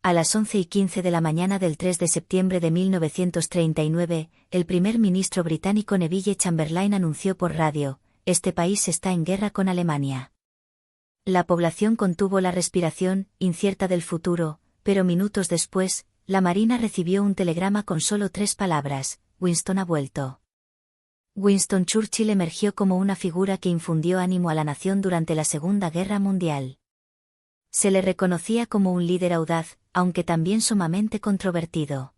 A las 11:15 de la mañana del 3 de septiembre de 1939, el primer ministro británico Neville Chamberlain anunció por radio: "Este país está en guerra con Alemania". La población contuvo la respiración, incierta del futuro, pero minutos después, la Marina recibió un telegrama con solo 3 palabras: "Winston ha vuelto". Winston Churchill emergió como una figura que infundió ánimo a la nación durante la Segunda Guerra Mundial. Se le reconocía como un líder audaz, aunque también sumamente controvertido.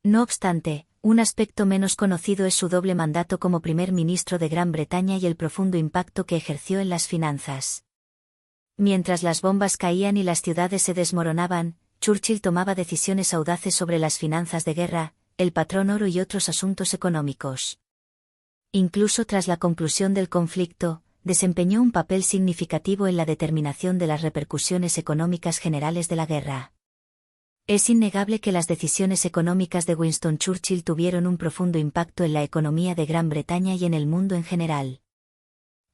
No obstante, un aspecto menos conocido es su doble mandato como primer ministro de Gran Bretaña y el profundo impacto que ejerció en las finanzas. Mientras las bombas caían y las ciudades se desmoronaban, Churchill tomaba decisiones audaces sobre las finanzas de guerra, el patrón oro y otros asuntos económicos. Incluso tras la conclusión del conflicto, desempeñó un papel significativo en la determinación de las repercusiones económicas generales de la guerra. Es innegable que las decisiones económicas de Winston Churchill tuvieron un profundo impacto en la economía de Gran Bretaña y en el mundo en general.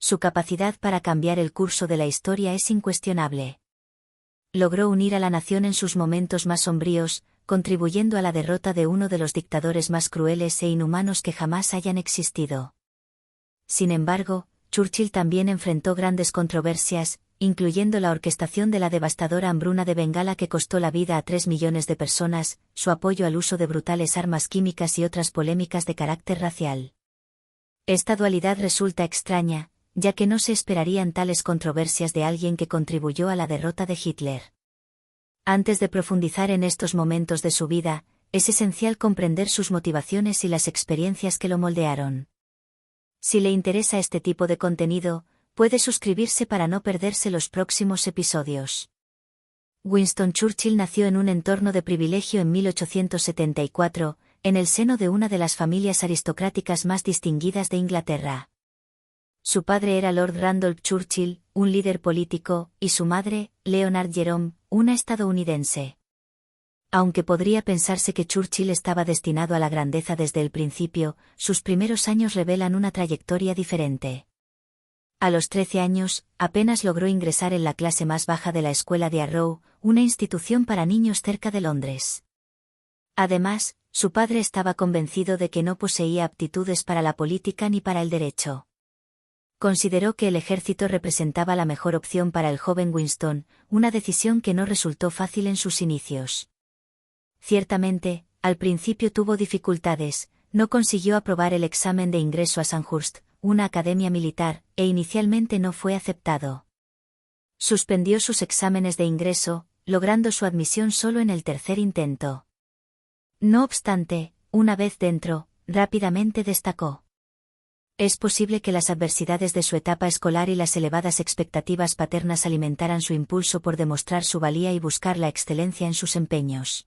Su capacidad para cambiar el curso de la historia es incuestionable. Logró unir a la nación en sus momentos más sombríos, contribuyendo a la derrota de uno de los dictadores más crueles e inhumanos que jamás hayan existido. Sin embargo, Churchill también enfrentó grandes controversias, incluyendo la orquestación de la devastadora hambruna de Bengala que costó la vida a 3 millones de personas, su apoyo al uso de brutales armas químicas y otras polémicas de carácter racial. Esta dualidad resulta extraña, ya que no se esperarían tales controversias de alguien que contribuyó a la derrota de Hitler. Antes de profundizar en estos momentos de su vida, es esencial comprender sus motivaciones y las experiencias que lo moldearon. Si le interesa este tipo de contenido, puede suscribirse para no perderse los próximos episodios. Winston Churchill nació en un entorno de privilegio en 1874, en el seno de una de las familias aristocráticas más distinguidas de Inglaterra. Su padre era Lord Randolph Churchill, un líder político, y su madre, Leonard Jerome, una estadounidense. Aunque podría pensarse que Churchill estaba destinado a la grandeza desde el principio, sus primeros años revelan una trayectoria diferente. A los 13 años, apenas logró ingresar en la clase más baja de la escuela de Harrow, una institución para niños cerca de Londres. Además, su padre estaba convencido de que no poseía aptitudes para la política ni para el derecho. Consideró que el ejército representaba la mejor opción para el joven Winston, una decisión que no resultó fácil en sus inicios. Ciertamente, al principio tuvo dificultades, no consiguió aprobar el examen de ingreso a Sandhurst, una academia militar, e inicialmente no fue aceptado. Suspendió sus exámenes de ingreso, logrando su admisión solo en el tercer intento. No obstante, una vez dentro, rápidamente destacó. Es posible que las adversidades de su etapa escolar y las elevadas expectativas paternas alimentaran su impulso por demostrar su valía y buscar la excelencia en sus empeños.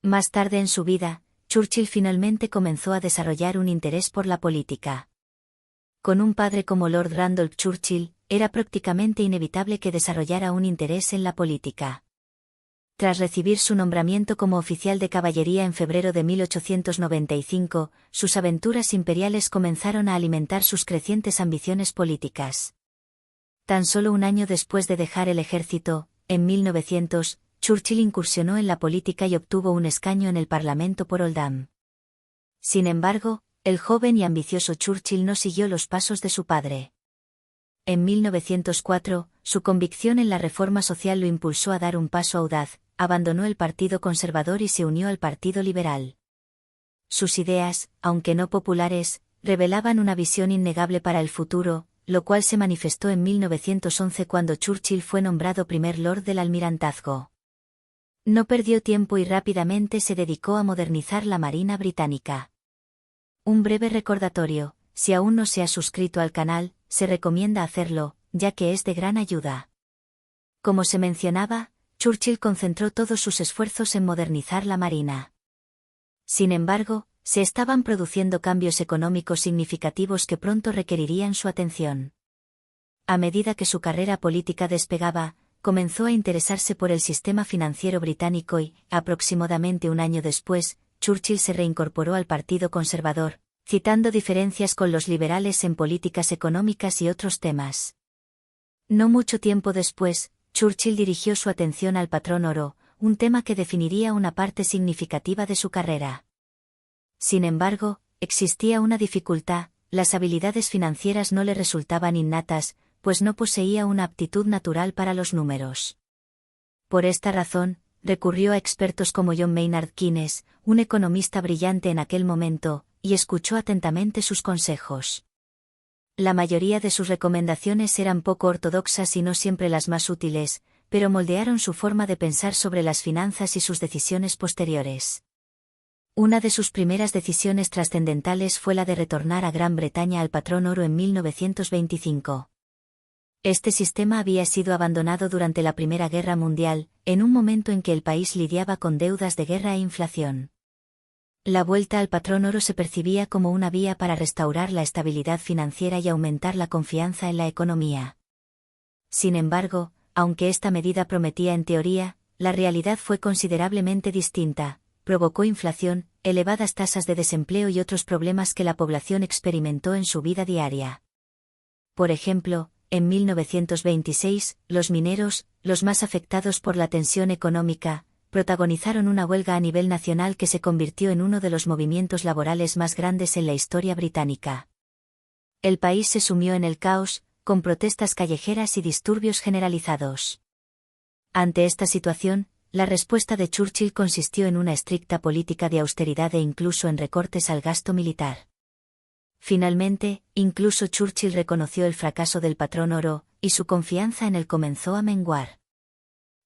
Más tarde en su vida, Churchill finalmente comenzó a desarrollar un interés por la política. Con un padre como Lord Randolph Churchill, era prácticamente inevitable que desarrollara un interés en la política. Tras recibir su nombramiento como oficial de caballería en febrero de 1895, sus aventuras imperiales comenzaron a alimentar sus crecientes ambiciones políticas. Tan solo un año después de dejar el ejército, en 1900, Churchill incursionó en la política y obtuvo un escaño en el Parlamento por Oldham. Sin embargo, el joven y ambicioso Churchill no siguió los pasos de su padre. En 1904, su convicción en la reforma social lo impulsó a dar un paso audaz, abandonó el Partido Conservador y se unió al Partido Liberal. Sus ideas, aunque no populares, revelaban una visión innegable para el futuro, lo cual se manifestó en 1911 cuando Churchill fue nombrado primer Lord del Almirantazgo. No perdió tiempo y rápidamente se dedicó a modernizar la Marina británica. Un breve recordatorio: si aún no se ha suscrito al canal, se recomienda hacerlo, ya que es de gran ayuda. Como se mencionaba, Churchill concentró todos sus esfuerzos en modernizar la Marina. Sin embargo, se estaban produciendo cambios económicos significativos que pronto requerirían su atención. A medida que su carrera política despegaba, comenzó a interesarse por el sistema financiero británico y, aproximadamente un año después, Churchill se reincorporó al Partido Conservador, citando diferencias con los liberales en políticas económicas y otros temas. No mucho tiempo después, Churchill dirigió su atención al patrón oro, un tema que definiría una parte significativa de su carrera. Sin embargo, existía una dificultad: las habilidades financieras no le resultaban innatas, pues no poseía una aptitud natural para los números. Por esta razón, recurrió a expertos como John Maynard Keynes, un economista brillante en aquel momento, y escuchó atentamente sus consejos. La mayoría de sus recomendaciones eran poco ortodoxas y no siempre las más útiles, pero moldearon su forma de pensar sobre las finanzas y sus decisiones posteriores. Una de sus primeras decisiones trascendentales fue la de retornar a Gran Bretaña al patrón oro en 1925. Este sistema había sido abandonado durante la Primera Guerra Mundial, en un momento en que el país lidiaba con deudas de guerra e inflación. La vuelta al patrón oro se percibía como una vía para restaurar la estabilidad financiera y aumentar la confianza en la economía. Sin embargo, aunque esta medida prometía en teoría, la realidad fue considerablemente distinta: provocó inflación, elevadas tasas de desempleo y otros problemas que la población experimentó en su vida diaria. Por ejemplo, en 1926, los mineros, los más afectados por la tensión económica, protagonizaron una huelga a nivel nacional que se convirtió en uno de los movimientos laborales más grandes en la historia británica. El país se sumió en el caos, con protestas callejeras y disturbios generalizados. Ante esta situación, la respuesta de Churchill consistió en una estricta política de austeridad e incluso en recortes al gasto militar. Finalmente, incluso Churchill reconoció el fracaso del patrón oro, y su confianza en él comenzó a menguar.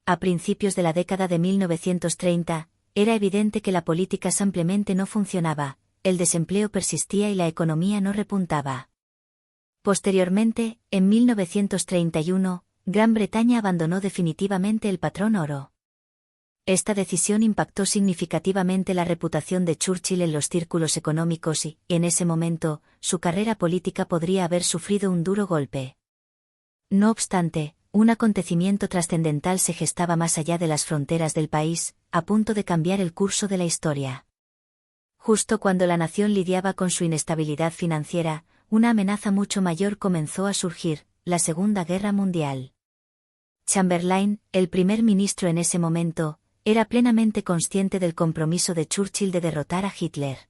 A principios de la década de 1930, era evidente que la política simplemente no funcionaba, el desempleo persistía y la economía no repuntaba. Posteriormente, en 1931, Gran Bretaña abandonó definitivamente el patrón oro. Esta decisión impactó significativamente la reputación de Churchill en los círculos económicos y, en ese momento, su carrera política podría haber sufrido un duro golpe. No obstante, un acontecimiento trascendental se gestaba más allá de las fronteras del país, a punto de cambiar el curso de la historia. Justo cuando la nación lidiaba con su inestabilidad financiera, una amenaza mucho mayor comenzó a surgir: la Segunda Guerra Mundial. Chamberlain, el primer ministro en ese momento, era plenamente consciente del compromiso de Churchill de derrotar a Hitler.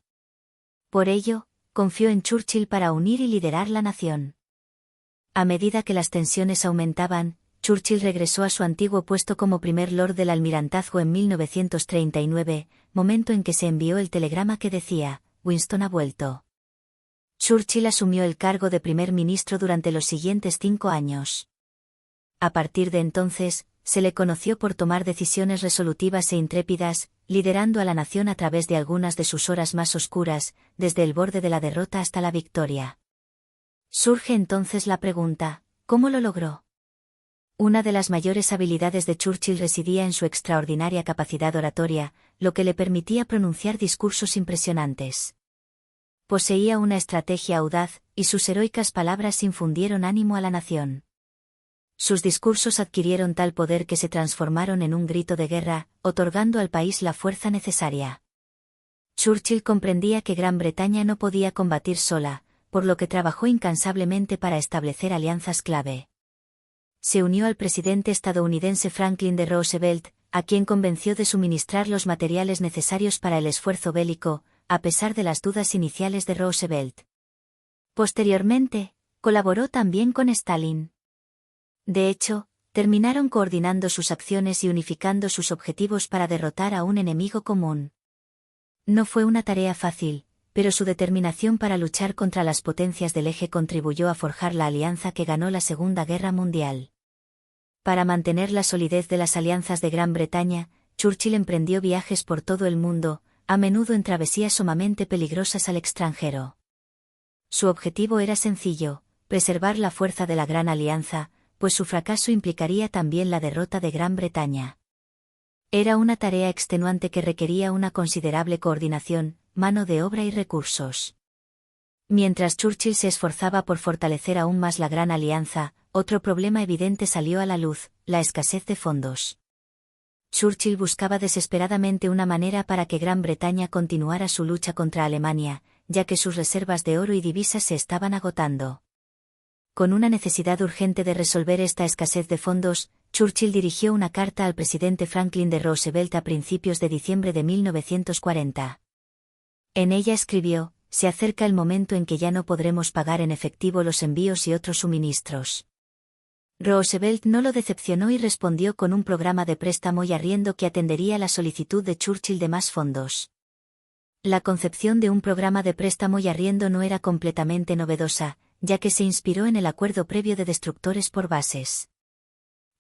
Por ello, confió en Churchill para unir y liderar la nación. A medida que las tensiones aumentaban, Churchill regresó a su antiguo puesto como primer lord del almirantazgo en 1939, momento en que se envió el telegrama que decía: Winston ha vuelto. Churchill asumió el cargo de primer ministro durante los siguientes 5 años. A partir de entonces, se le conoció por tomar decisiones resolutivas e intrépidas, liderando a la nación a través de algunas de sus horas más oscuras, desde el borde de la derrota hasta la victoria. Surge entonces la pregunta: ¿cómo lo logró? Una de las mayores habilidades de Churchill residía en su extraordinaria capacidad oratoria, lo que le permitía pronunciar discursos impresionantes. Poseía una estrategia audaz, y sus heroicas palabras infundieron ánimo a la nación. Sus discursos adquirieron tal poder que se transformaron en un grito de guerra, otorgando al país la fuerza necesaria. Churchill comprendía que Gran Bretaña no podía combatir sola, por lo que trabajó incansablemente para establecer alianzas clave. Se unió al presidente estadounidense Franklin D. Roosevelt, a quien convenció de suministrar los materiales necesarios para el esfuerzo bélico, a pesar de las dudas iniciales de Roosevelt. Posteriormente, colaboró también con Stalin. De hecho, terminaron coordinando sus acciones y unificando sus objetivos para derrotar a un enemigo común. No fue una tarea fácil, pero su determinación para luchar contra las potencias del eje contribuyó a forjar la alianza que ganó la Segunda Guerra Mundial. Para mantener la solidez de las alianzas de Gran Bretaña, Churchill emprendió viajes por todo el mundo, a menudo en travesías sumamente peligrosas al extranjero. Su objetivo era sencillo: preservar la fuerza de la Gran Alianza, pues su fracaso implicaría también la derrota de Gran Bretaña. Era una tarea extenuante que requería una considerable coordinación, mano de obra y recursos. Mientras Churchill se esforzaba por fortalecer aún más la Gran Alianza, otro problema evidente salió a la luz: la escasez de fondos. Churchill buscaba desesperadamente una manera para que Gran Bretaña continuara su lucha contra Alemania, ya que sus reservas de oro y divisas se estaban agotando. Con una necesidad urgente de resolver esta escasez de fondos, Churchill dirigió una carta al presidente Franklin D. Roosevelt a principios de diciembre de 1940. En ella escribió: «Se acerca el momento en que ya no podremos pagar en efectivo los envíos y otros suministros». Roosevelt no lo decepcionó y respondió con un programa de préstamo y arriendo que atendería la solicitud de Churchill de más fondos. La concepción de un programa de préstamo y arriendo no era completamente novedosa, ya que se inspiró en el acuerdo previo de destructores por bases.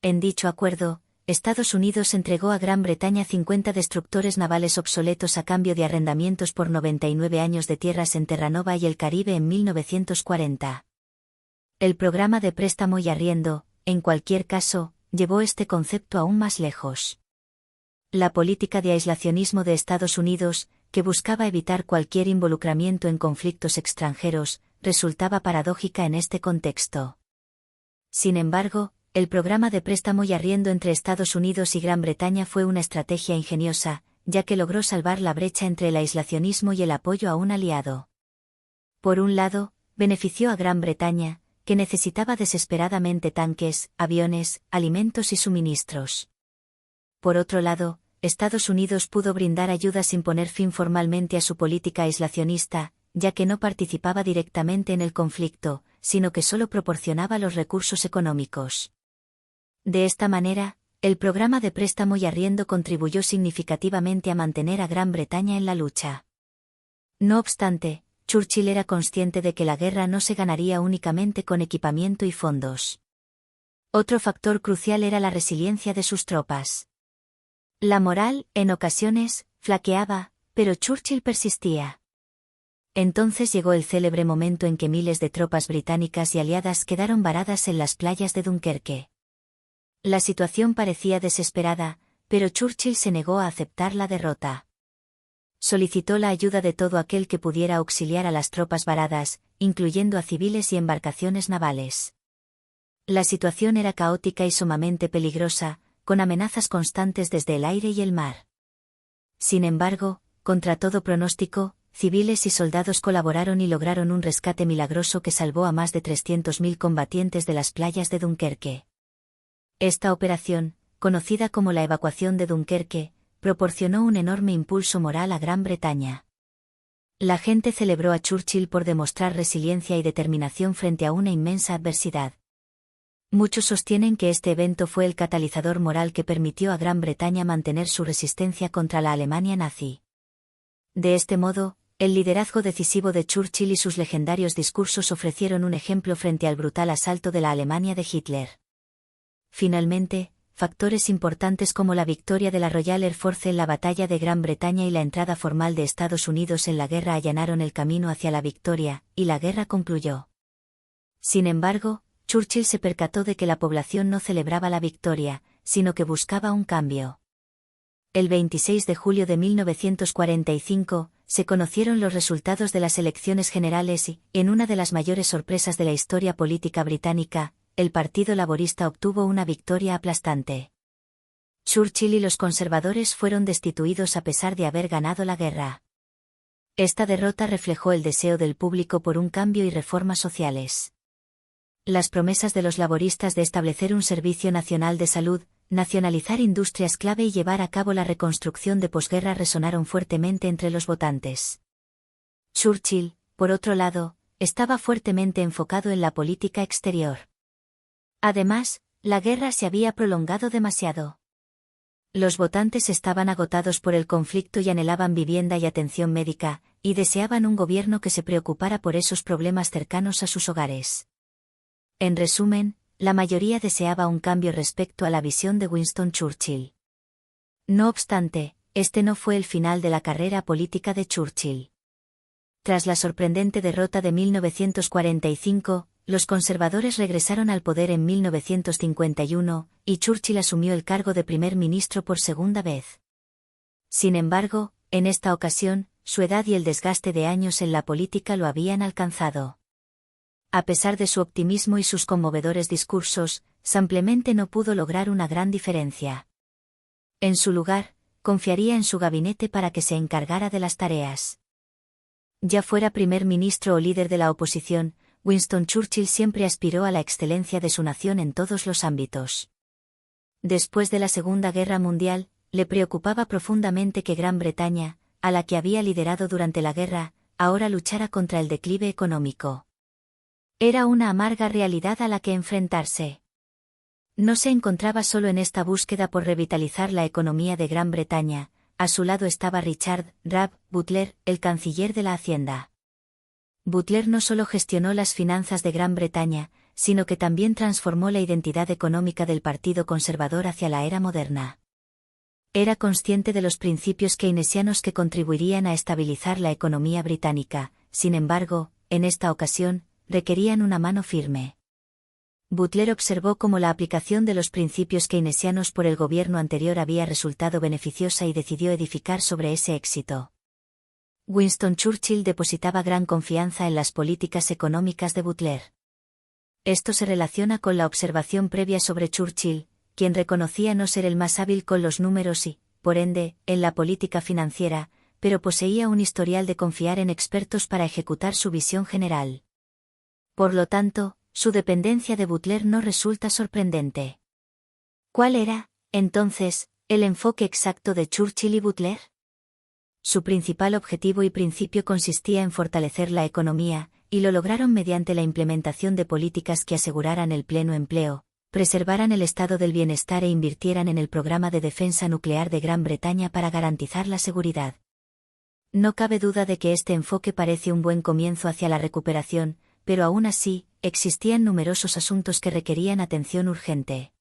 En dicho acuerdo, Estados Unidos entregó a Gran Bretaña 50 destructores navales obsoletos a cambio de arrendamientos por 99 años de tierras en Terranova y el Caribe en 1940. El programa de préstamo y arriendo, en cualquier caso, llevó este concepto aún más lejos. La política de aislacionismo de Estados Unidos, que buscaba evitar cualquier involucramiento en conflictos extranjeros, resultaba paradójica en este contexto. Sin embargo, el programa de préstamo y arriendo entre Estados Unidos y Gran Bretaña fue una estrategia ingeniosa, ya que logró salvar la brecha entre el aislacionismo y el apoyo a un aliado. Por un lado, benefició a Gran Bretaña, que necesitaba desesperadamente tanques, aviones, alimentos y suministros. Por otro lado, Estados Unidos pudo brindar ayuda sin poner fin formalmente a su política aislacionista, ya que no participaba directamente en el conflicto, sino que solo proporcionaba los recursos económicos. De esta manera, el programa de préstamo y arriendo contribuyó significativamente a mantener a Gran Bretaña en la lucha. No obstante, Churchill era consciente de que la guerra no se ganaría únicamente con equipamiento y fondos. Otro factor crucial era la resiliencia de sus tropas. La moral, en ocasiones, flaqueaba, pero Churchill persistía. Entonces llegó el célebre momento en que miles de tropas británicas y aliadas quedaron varadas en las playas de Dunkerque. La situación parecía desesperada, pero Churchill se negó a aceptar la derrota. Solicitó la ayuda de todo aquel que pudiera auxiliar a las tropas varadas, incluyendo a civiles y embarcaciones navales. La situación era caótica y sumamente peligrosa, con amenazas constantes desde el aire y el mar. Sin embargo, contra todo pronóstico, civiles y soldados colaboraron y lograron un rescate milagroso que salvó a más de 300.000 combatientes de las playas de Dunkerque. Esta operación, conocida como la evacuación de Dunkerque, proporcionó un enorme impulso moral a Gran Bretaña. La gente celebró a Churchill por demostrar resiliencia y determinación frente a una inmensa adversidad. Muchos sostienen que este evento fue el catalizador moral que permitió a Gran Bretaña mantener su resistencia contra la Alemania nazi. De este modo, el liderazgo decisivo de Churchill y sus legendarios discursos ofrecieron un ejemplo frente al brutal asalto de la Alemania de Hitler. Finalmente, factores importantes como la victoria de la Royal Air Force en la batalla de Gran Bretaña y la entrada formal de Estados Unidos en la guerra allanaron el camino hacia la victoria, y la guerra concluyó. Sin embargo, Churchill se percató de que la población no celebraba la victoria, sino que buscaba un cambio. El 26 de julio de 1945, se conocieron los resultados de las elecciones generales y, en una de las mayores sorpresas de la historia política británica, el Partido Laborista obtuvo una victoria aplastante. Churchill y los conservadores fueron destituidos a pesar de haber ganado la guerra. Esta derrota reflejó el deseo del público por un cambio y reformas sociales. Las promesas de los laboristas de establecer un servicio nacional de salud, nacionalizar industrias clave y llevar a cabo la reconstrucción de posguerra resonaron fuertemente entre los votantes. Churchill, por otro lado, estaba fuertemente enfocado en la política exterior. Además, la guerra se había prolongado demasiado. Los votantes estaban agotados por el conflicto y anhelaban vivienda y atención médica, y deseaban un gobierno que se preocupara por esos problemas cercanos a sus hogares. En resumen, la mayoría deseaba un cambio respecto a la visión de Winston Churchill. No obstante, este no fue el final de la carrera política de Churchill. Tras la sorprendente derrota de 1945, los conservadores regresaron al poder en 1951, y Churchill asumió el cargo de primer ministro por segunda vez. Sin embargo, en esta ocasión, su edad y el desgaste de años en la política lo habían alcanzado. A pesar de su optimismo y sus conmovedores discursos, simplemente no pudo lograr una gran diferencia. En su lugar, confiaría en su gabinete para que se encargara de las tareas. Ya fuera primer ministro o líder de la oposición, Winston Churchill siempre aspiró a la excelencia de su nación en todos los ámbitos. Después de la Segunda Guerra Mundial, le preocupaba profundamente que Gran Bretaña, a la que había liderado durante la guerra, ahora luchara contra el declive económico. Era una amarga realidad a la que enfrentarse. No se encontraba solo en esta búsqueda por revitalizar la economía de Gran Bretaña, a su lado estaba Richard Rab Butler, el canciller de la Hacienda. Butler no solo gestionó las finanzas de Gran Bretaña, sino que también transformó la identidad económica del Partido Conservador hacia la era moderna. Era consciente de los principios keynesianos que contribuirían a estabilizar la economía británica, sin embargo, en esta ocasión, requerían una mano firme. Butler observó cómo la aplicación de los principios keynesianos por el gobierno anterior había resultado beneficiosa y decidió edificar sobre ese éxito. Winston Churchill depositaba gran confianza en las políticas económicas de Butler. Esto se relaciona con la observación previa sobre Churchill, quien reconocía no ser el más hábil con los números y, por ende, en la política financiera, pero poseía un historial de confiar en expertos para ejecutar su visión general. Por lo tanto, su dependencia de Butler no resulta sorprendente. ¿Cuál era, entonces, el enfoque exacto de Churchill y Butler? Su principal objetivo y principio consistía en fortalecer la economía, y lo lograron mediante la implementación de políticas que aseguraran el pleno empleo, preservaran el estado del bienestar e invirtieran en el programa de defensa nuclear de Gran Bretaña para garantizar la seguridad. No cabe duda de que este enfoque parece un buen comienzo hacia la recuperación, pero aún así, existían numerosos asuntos que requerían atención urgente.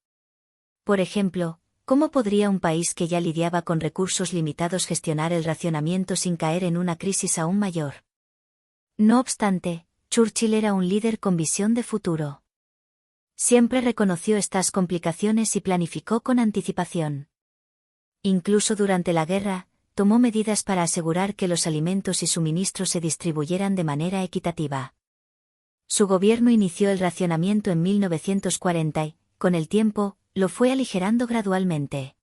Por ejemplo, ¿cómo podría un país que ya lidiaba con recursos limitados gestionar el racionamiento sin caer en una crisis aún mayor? No obstante, Churchill era un líder con visión de futuro. Siempre reconoció estas complicaciones y planificó con anticipación. Incluso durante la guerra, tomó medidas para asegurar que los alimentos y suministros se distribuyeran de manera equitativa. Su gobierno inició el racionamiento en 1940 y, con el tiempo, lo fue aligerando gradualmente.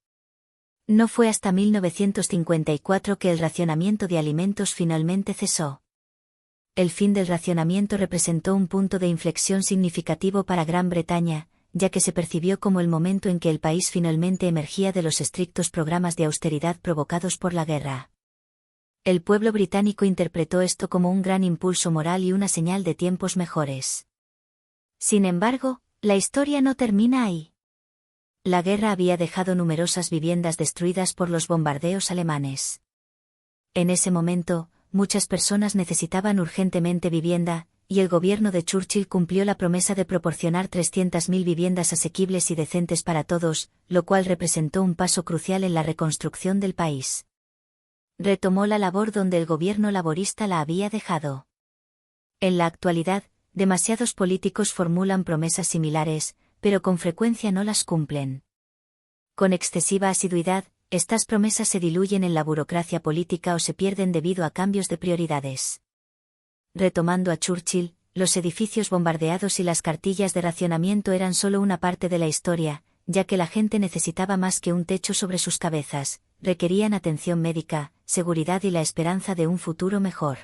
No fue hasta 1954 que el racionamiento de alimentos finalmente cesó. El fin del racionamiento representó un punto de inflexión significativo para Gran Bretaña, ya que se percibió como el momento en que el país finalmente emergía de los estrictos programas de austeridad provocados por la guerra. El pueblo británico interpretó esto como un gran impulso moral y una señal de tiempos mejores. Sin embargo, la historia no termina ahí. La guerra había dejado numerosas viviendas destruidas por los bombardeos alemanes. En ese momento, muchas personas necesitaban urgentemente vivienda, y el gobierno de Churchill cumplió la promesa de proporcionar 300.000 viviendas asequibles y decentes para todos, lo cual representó un paso crucial en la reconstrucción del país. Retomó la labor donde el gobierno laborista la había dejado. En la actualidad, demasiados políticos formulan promesas similares, pero con frecuencia no las cumplen. Con excesiva asiduidad, estas promesas se diluyen en la burocracia política o se pierden debido a cambios de prioridades. Retomando a Churchill, los edificios bombardeados y las cartillas de racionamiento eran solo una parte de la historia, ya que la gente necesitaba más que un techo sobre sus cabezas, requerían atención médica, seguridad y la esperanza de un futuro mejor.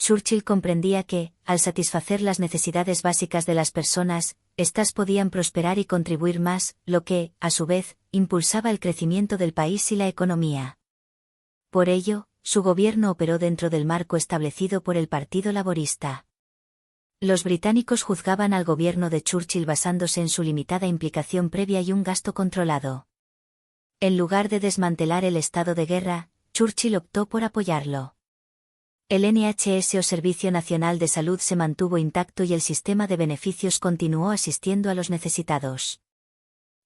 Churchill comprendía que, al satisfacer las necesidades básicas de las personas, éstas podían prosperar y contribuir más, lo que, a su vez, impulsaba el crecimiento del país y la economía. Por ello, su gobierno operó dentro del marco establecido por el Partido Laborista. Los británicos juzgaban al gobierno de Churchill basándose en su limitada implicación previa y un gasto controlado. En lugar de desmantelar el estado de guerra, Churchill optó por apoyarlo. El NHS o Servicio Nacional de Salud se mantuvo intacto y el sistema de beneficios continuó asistiendo a los necesitados.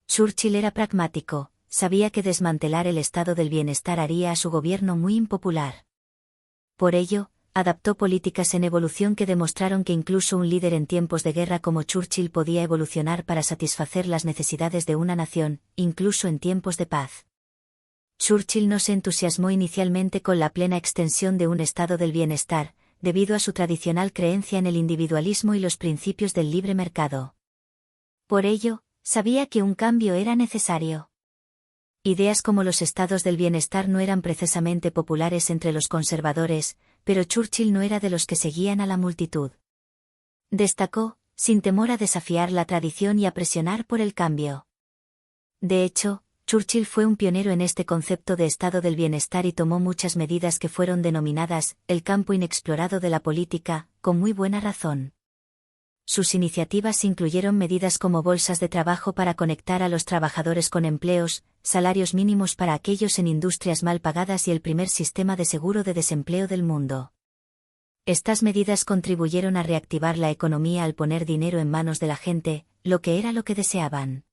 Churchill era pragmático, sabía que desmantelar el estado del bienestar haría a su gobierno muy impopular. Por ello, adaptó políticas en evolución que demostraron que incluso un líder en tiempos de guerra como Churchill podía evolucionar para satisfacer las necesidades de una nación, incluso en tiempos de paz. Churchill no se entusiasmó inicialmente con la plena extensión de un estado del bienestar, debido a su tradicional creencia en el individualismo y los principios del libre mercado. Por ello, sabía que un cambio era necesario. Ideas como los estados del bienestar no eran precisamente populares entre los conservadores, pero Churchill no era de los que seguían a la multitud. Destacó, sin temor a desafiar la tradición y a presionar por el cambio. De hecho, Churchill fue un pionero en este concepto de estado del bienestar y tomó muchas medidas que fueron denominadas el campo inexplorado de la política, con muy buena razón. Sus iniciativas incluyeron medidas como bolsas de trabajo para conectar a los trabajadores con empleos, salarios mínimos para aquellos en industrias mal pagadas y el primer sistema de seguro de desempleo del mundo. Estas medidas contribuyeron a reactivar la economía al poner dinero en manos de la gente, lo que era lo que deseaban.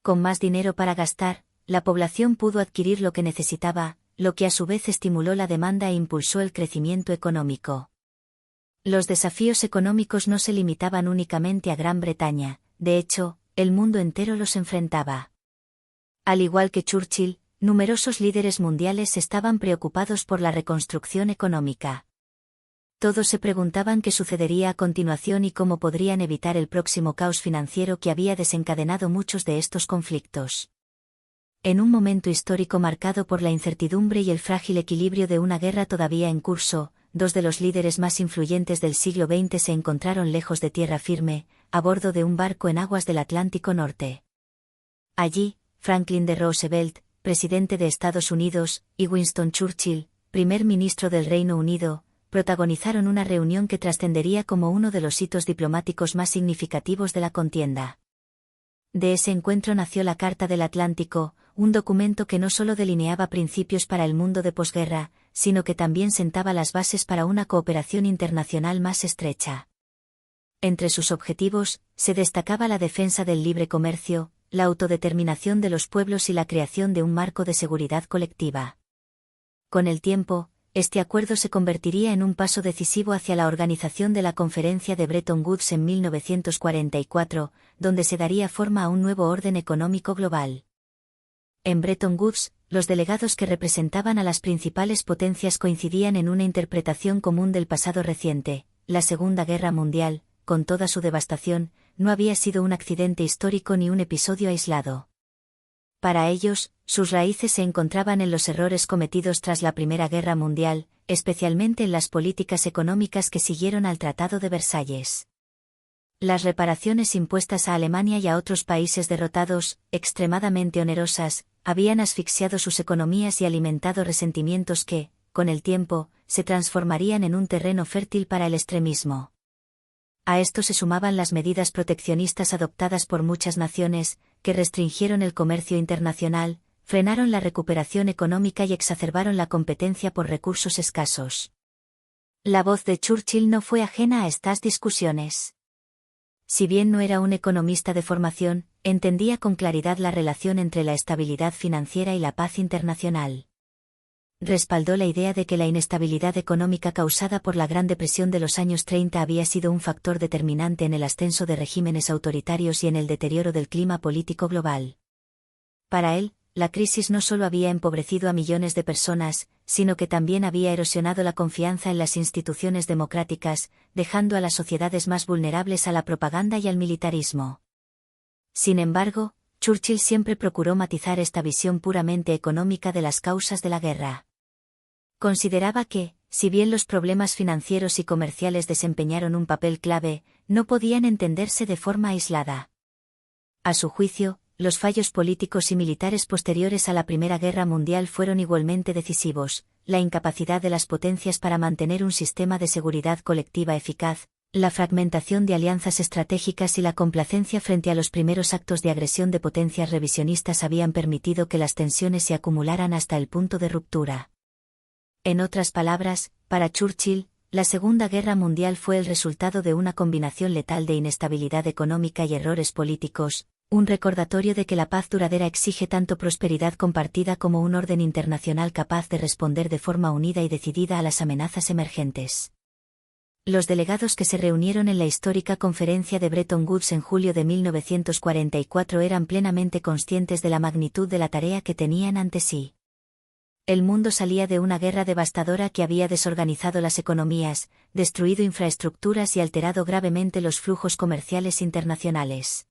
Con más dinero para gastar, la población pudo adquirir lo que necesitaba, lo que a su vez estimuló la demanda e impulsó el crecimiento económico. Los desafíos económicos no se limitaban únicamente a Gran Bretaña, de hecho, el mundo entero los enfrentaba. Al igual que Churchill, numerosos líderes mundiales estaban preocupados por la reconstrucción económica. Todos se preguntaban qué sucedería a continuación y cómo podrían evitar el próximo caos financiero que había desencadenado muchos de estos conflictos. En un momento histórico marcado por la incertidumbre y el frágil equilibrio de una guerra todavía en curso, dos de los líderes más influyentes del siglo XX se encontraron lejos de tierra firme, a bordo de un barco en aguas del Atlántico Norte. Allí, Franklin D. Roosevelt, presidente de Estados Unidos, y Winston Churchill, primer ministro del Reino Unido, protagonizaron una reunión que trascendería como uno de los hitos diplomáticos más significativos de la contienda. De ese encuentro nació la Carta del Atlántico, un documento que no solo delineaba principios para el mundo de posguerra, sino que también sentaba las bases para una cooperación internacional más estrecha. Entre sus objetivos, se destacaba la defensa del libre comercio, la autodeterminación de los pueblos y la creación de un marco de seguridad colectiva. Con el tiempo, este acuerdo se convertiría en un paso decisivo hacia la organización de la Conferencia de Bretton Woods en 1944, donde se daría forma a un nuevo orden económico global. En Bretton Woods, los delegados que representaban a las principales potencias coincidían en una interpretación común del pasado reciente: la Segunda Guerra Mundial, con toda su devastación, no había sido un accidente histórico ni un episodio aislado. Para ellos, sus raíces se encontraban en los errores cometidos tras la Primera Guerra Mundial, especialmente en las políticas económicas que siguieron al Tratado de Versalles. Las reparaciones impuestas a Alemania y a otros países derrotados, extremadamente onerosas, habían asfixiado sus economías y alimentado resentimientos que, con el tiempo, se transformarían en un terreno fértil para el extremismo. A esto se sumaban las medidas proteccionistas adoptadas por muchas naciones, que restringieron el comercio internacional, frenaron la recuperación económica y exacerbaron la competencia por recursos escasos. La voz de Churchill no fue ajena a estas discusiones. Si bien no era un economista de formación, entendía con claridad la relación entre la estabilidad financiera y la paz internacional. Respaldó la idea de que la inestabilidad económica causada por la Gran Depresión de los años 30 había sido un factor determinante en el ascenso de regímenes autoritarios y en el deterioro del clima político global. Para él, la crisis no solo había empobrecido a millones de personas, sino que también había erosionado la confianza en las instituciones democráticas, dejando a las sociedades más vulnerables a la propaganda y al militarismo. Sin embargo, Churchill siempre procuró matizar esta visión puramente económica de las causas de la guerra. Consideraba que, si bien los problemas financieros y comerciales desempeñaron un papel clave, no podían entenderse de forma aislada. A su juicio, los fallos políticos y militares posteriores a la Primera Guerra Mundial fueron igualmente decisivos: la incapacidad de las potencias para mantener un sistema de seguridad colectiva eficaz, la fragmentación de alianzas estratégicas y la complacencia frente a los primeros actos de agresión de potencias revisionistas habían permitido que las tensiones se acumularan hasta el punto de ruptura. En otras palabras, para Churchill, la Segunda Guerra Mundial fue el resultado de una combinación letal de inestabilidad económica y errores políticos, un recordatorio de que la paz duradera exige tanto prosperidad compartida como un orden internacional capaz de responder de forma unida y decidida a las amenazas emergentes. Los delegados que se reunieron en la histórica conferencia de Bretton Woods en julio de 1944 eran plenamente conscientes de la magnitud de la tarea que tenían ante sí. El mundo salía de una guerra devastadora que había desorganizado las economías, destruido infraestructuras y alterado gravemente los flujos comerciales internacionales.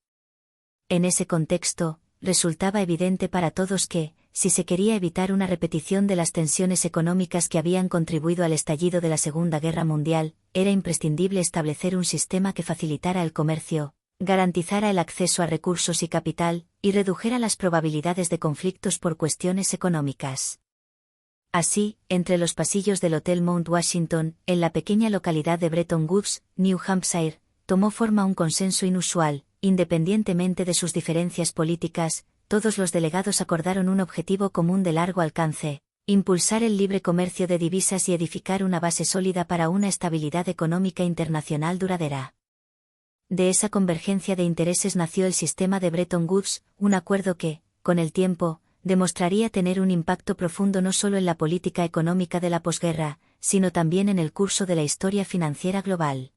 En ese contexto, resultaba evidente para todos que, si se quería evitar una repetición de las tensiones económicas que habían contribuido al estallido de la Segunda Guerra Mundial, era imprescindible establecer un sistema que facilitara el comercio, garantizara el acceso a recursos y capital, y redujera las probabilidades de conflictos por cuestiones económicas. Así, entre los pasillos del Hotel Mount Washington, en la pequeña localidad de Bretton Woods, New Hampshire, tomó forma un consenso inusual. Independientemente de sus diferencias políticas, todos los delegados acordaron un objetivo común de largo alcance: impulsar el libre comercio de divisas y edificar una base sólida para una estabilidad económica internacional duradera. De esa convergencia de intereses nació el sistema de Bretton Woods, un acuerdo que, con el tiempo, demostraría tener un impacto profundo no solo en la política económica de la posguerra, sino también en el curso de la historia financiera global.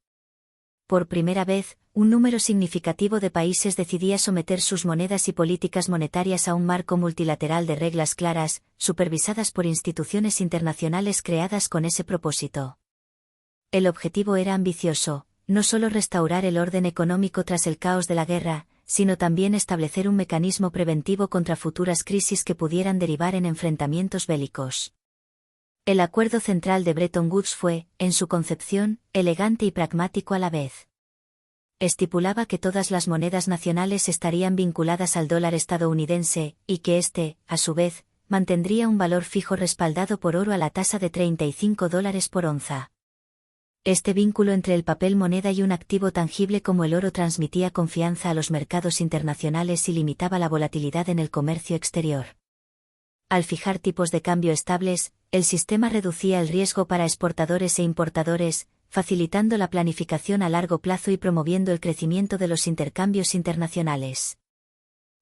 Por primera vez, un número significativo de países decidía someter sus monedas y políticas monetarias a un marco multilateral de reglas claras, supervisadas por instituciones internacionales creadas con ese propósito. El objetivo era ambicioso: no solo restaurar el orden económico tras el caos de la guerra, sino también establecer un mecanismo preventivo contra futuras crisis que pudieran derivar en enfrentamientos bélicos. El acuerdo central de Bretton Woods fue, en su concepción, elegante y pragmático a la vez. Estipulaba que todas las monedas nacionales estarían vinculadas al dólar estadounidense, y que éste, a su vez, mantendría un valor fijo respaldado por oro a la tasa de $35 por onza. Este vínculo entre el papel moneda y un activo tangible como el oro transmitía confianza a los mercados internacionales y limitaba la volatilidad en el comercio exterior. Al fijar tipos de cambio estables, el sistema reducía el riesgo para exportadores e importadores, facilitando la planificación a largo plazo y promoviendo el crecimiento de los intercambios internacionales.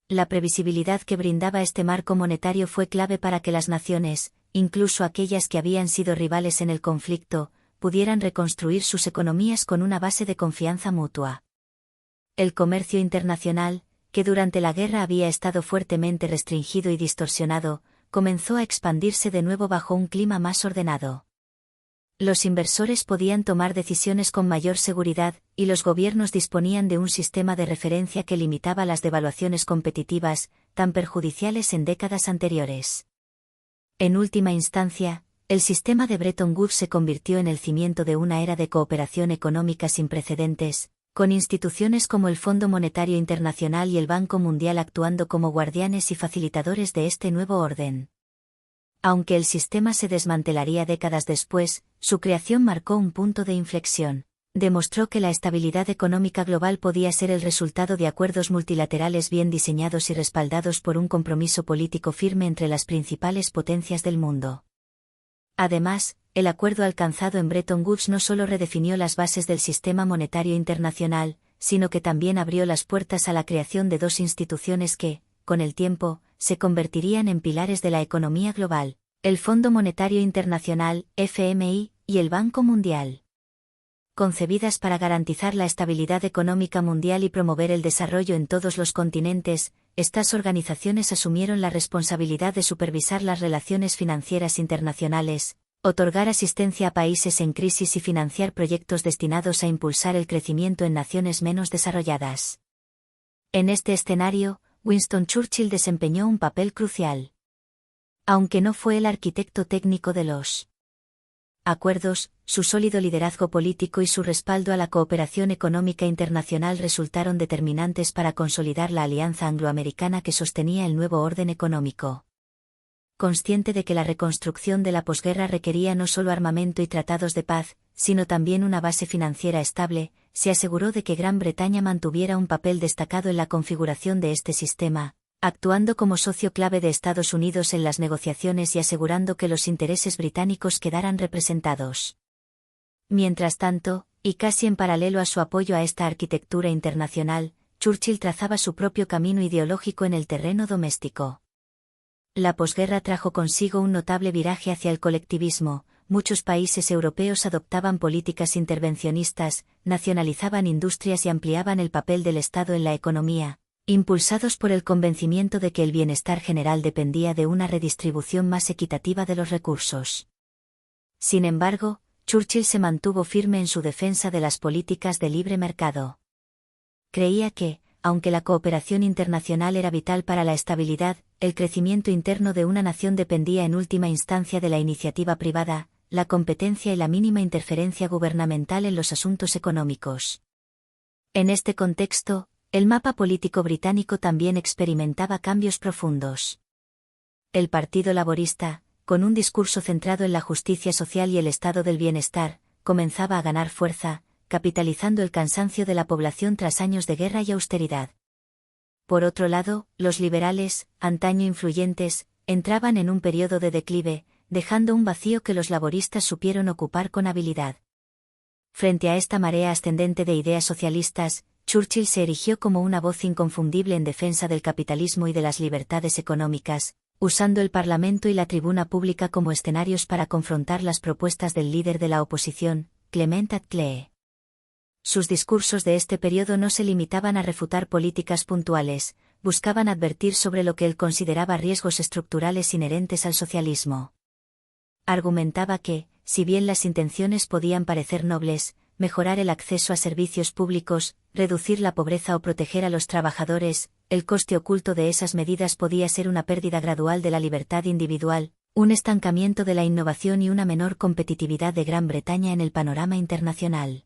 La previsibilidad que brindaba este marco monetario fue clave para que las naciones, incluso aquellas que habían sido rivales en el conflicto, pudieran reconstruir sus economías con una base de confianza mutua. El comercio internacional, que durante la guerra había estado fuertemente restringido y distorsionado, comenzó a expandirse de nuevo bajo un clima más ordenado. Los inversores podían tomar decisiones con mayor seguridad, y los gobiernos disponían de un sistema de referencia que limitaba las devaluaciones competitivas, tan perjudiciales en décadas anteriores. En última instancia, el sistema de Bretton Woods se convirtió en el cimiento de una era de cooperación económica sin precedentes, con instituciones como el Fondo Monetario Internacional y el Banco Mundial actuando como guardianes y facilitadores de este nuevo orden. Aunque el sistema se desmantelaría décadas después, su creación marcó un punto de inflexión. Demostró que la estabilidad económica global podía ser el resultado de acuerdos multilaterales bien diseñados y respaldados por un compromiso político firme entre las principales potencias del mundo. Además, el acuerdo alcanzado en Bretton Woods no solo redefinió las bases del sistema monetario internacional, sino que también abrió las puertas a la creación de dos instituciones que, con el tiempo, se convertirían en pilares de la economía global: el Fondo Monetario Internacional, FMI, y el Banco Mundial. Concebidas para garantizar la estabilidad económica mundial y promover el desarrollo en todos los continentes, estas organizaciones asumieron la responsabilidad de supervisar las relaciones financieras internacionales, otorgar asistencia a países en crisis y financiar proyectos destinados a impulsar el crecimiento en naciones menos desarrolladas. En este escenario, Winston Churchill desempeñó un papel crucial. Aunque no fue el arquitecto técnico de los acuerdos, su sólido liderazgo político y su respaldo a la cooperación económica internacional resultaron determinantes para consolidar la alianza angloamericana que sostenía el nuevo orden económico. Consciente de que la reconstrucción de la posguerra requería no solo armamento y tratados de paz, sino también una base financiera estable, se aseguró de que Gran Bretaña mantuviera un papel destacado en la configuración de este sistema, actuando como socio clave de Estados Unidos en las negociaciones y asegurando que los intereses británicos quedaran representados. Mientras tanto, y casi en paralelo a su apoyo a esta arquitectura internacional, Churchill trazaba su propio camino ideológico en el terreno doméstico. La posguerra trajo consigo un notable viraje hacia el colectivismo. Muchos países europeos adoptaban políticas intervencionistas, nacionalizaban industrias y ampliaban el papel del Estado en la economía, impulsados por el convencimiento de que el bienestar general dependía de una redistribución más equitativa de los recursos. Sin embargo, Churchill se mantuvo firme en su defensa de las políticas de libre mercado. Creía que, aunque la cooperación internacional era vital para la estabilidad, el crecimiento interno de una nación dependía en última instancia de la iniciativa privada, la competencia y la mínima interferencia gubernamental en los asuntos económicos. En este contexto, El mapa político británico también experimentaba cambios profundos. El Partido Laborista, con un discurso centrado en la justicia social y el estado del bienestar, comenzaba a ganar fuerza, capitalizando el cansancio de la población tras años de guerra y austeridad. Por otro lado, los liberales, antaño influyentes, entraban en un periodo de declive, dejando un vacío que los laboristas supieron ocupar con habilidad. Frente a esta marea ascendente de ideas socialistas, Churchill se erigió como una voz inconfundible en defensa del capitalismo y de las libertades económicas, usando el Parlamento y la tribuna pública como escenarios para confrontar las propuestas del líder de la oposición, Clement Attlee. Sus discursos de este periodo no se limitaban a refutar políticas puntuales, buscaban advertir sobre lo que él consideraba riesgos estructurales inherentes al socialismo. Argumentaba que, si bien las intenciones podían parecer nobles, mejorar el acceso a servicios públicos, reducir la pobreza o proteger a los trabajadores, el coste oculto de esas medidas podía ser una pérdida gradual de la libertad individual, un estancamiento de la innovación y una menor competitividad de Gran Bretaña en el panorama internacional.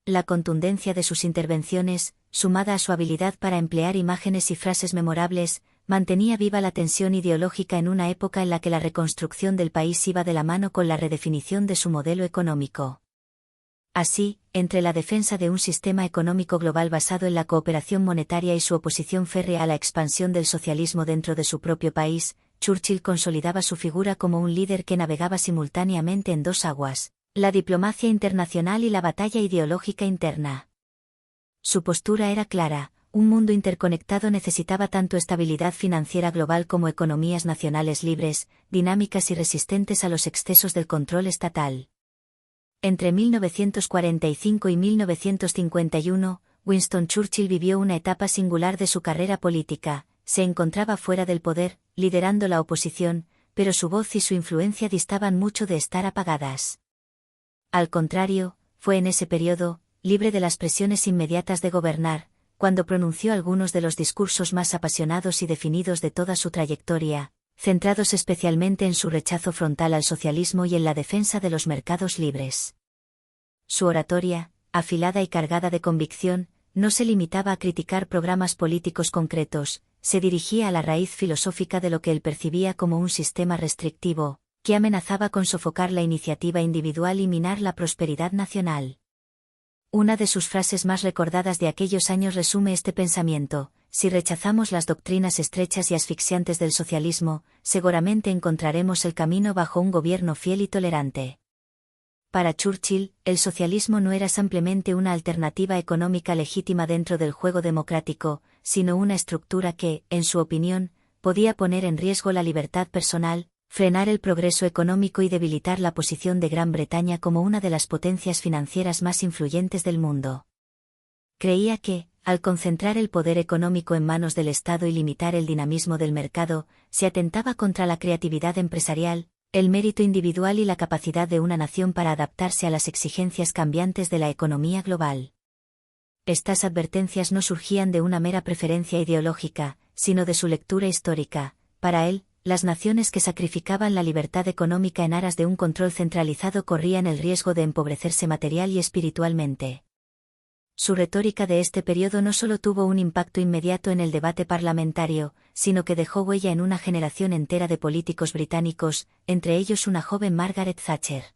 La contundencia de sus intervenciones, sumada a su habilidad para emplear imágenes y frases memorables, mantenía viva la tensión ideológica en una época en la que la reconstrucción del país iba de la mano con la redefinición de su modelo económico. Así, entre la defensa de un sistema económico global basado en la cooperación monetaria y su oposición férrea a la expansión del socialismo dentro de su propio país, Churchill consolidaba su figura como un líder que navegaba simultáneamente en dos aguas: la diplomacia internacional y la batalla ideológica interna. Su postura era clara: un mundo interconectado necesitaba tanto estabilidad financiera global como economías nacionales libres, dinámicas y resistentes a los excesos del control estatal. Entre 1945 y 1951, Winston Churchill vivió una etapa singular de su carrera política. Se encontraba fuera del poder, liderando la oposición, pero su voz y su influencia distaban mucho de estar apagadas. Al contrario, fue en ese periodo, libre de las presiones inmediatas de gobernar, cuando pronunció algunos de los discursos más apasionados y definidos de toda su trayectoria, centrados especialmente en su rechazo frontal al socialismo y en la defensa de los mercados libres. Su oratoria, afilada y cargada de convicción, no se limitaba a criticar programas políticos concretos, se dirigía a la raíz filosófica de lo que él percibía como un sistema restrictivo, que amenazaba con sofocar la iniciativa individual y minar la prosperidad nacional. Una de sus frases más recordadas de aquellos años resume este pensamiento: si rechazamos las doctrinas estrechas y asfixiantes del socialismo, seguramente encontraremos el camino bajo un gobierno fiel y tolerante. Para Churchill, el socialismo no era simplemente una alternativa económica legítima dentro del juego democrático, sino una estructura que, en su opinión, podía poner en riesgo la libertad personal, frenar el progreso económico y debilitar la posición de Gran Bretaña como una de las potencias financieras más influyentes del mundo. Creía que, al concentrar el poder económico en manos del Estado y limitar el dinamismo del mercado, se atentaba contra la creatividad empresarial, el mérito individual y la capacidad de una nación para adaptarse a las exigencias cambiantes de la economía global. Estas advertencias no surgían de una mera preferencia ideológica, sino de su lectura histórica. Para él, las naciones que sacrificaban la libertad económica en aras de un control centralizado corrían el riesgo de empobrecerse material y espiritualmente. Su retórica de este periodo no solo tuvo un impacto inmediato en el debate parlamentario, sino que dejó huella en una generación entera de políticos británicos, entre ellos una joven Margaret Thatcher.